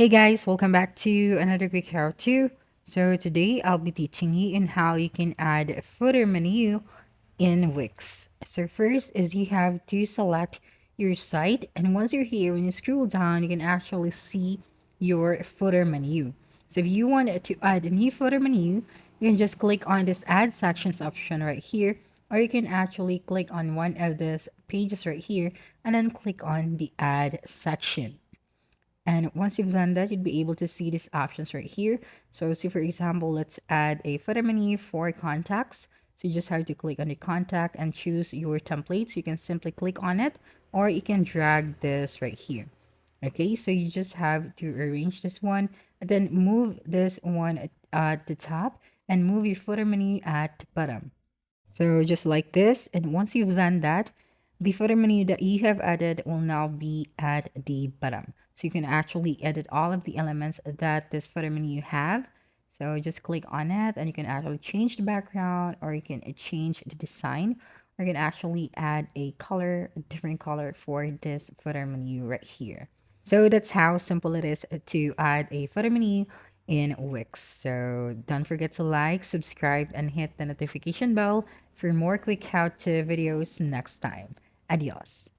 Hey guys, welcome back to another quick how-to. So today I'll be teaching you in how you can add a footer menu in Wix. So first is you have to select your site, and once you're here, when you scroll down, you can actually see your footer menu. So if you want to add a new footer menu, you can just click on this add sections option right here, or you can actually click on one of these pages right here and then click on the add section. And once you've done that, you'd be able to see these options right here. So say for example, let's add a footer menu for contacts. So you just have to click on the contact and choose your template. So you can simply click on it, or you can drag this right here. Okay, so you just have to arrange this one and then move this one at the top and move your footer menu at the bottom. So just like this, and once you've done that, the footer menu that you have added will now be at the bottom. So you can actually edit all of the elements that this footer menu have. So just click on it and you can actually change the background, or you can change the design, or you can actually add a color, a different color for this footer menu right here. So that's how simple it is to add a footer menu in Wix. So don't forget to like, subscribe, and hit the notification bell for more quick how-to videos next time. Adios.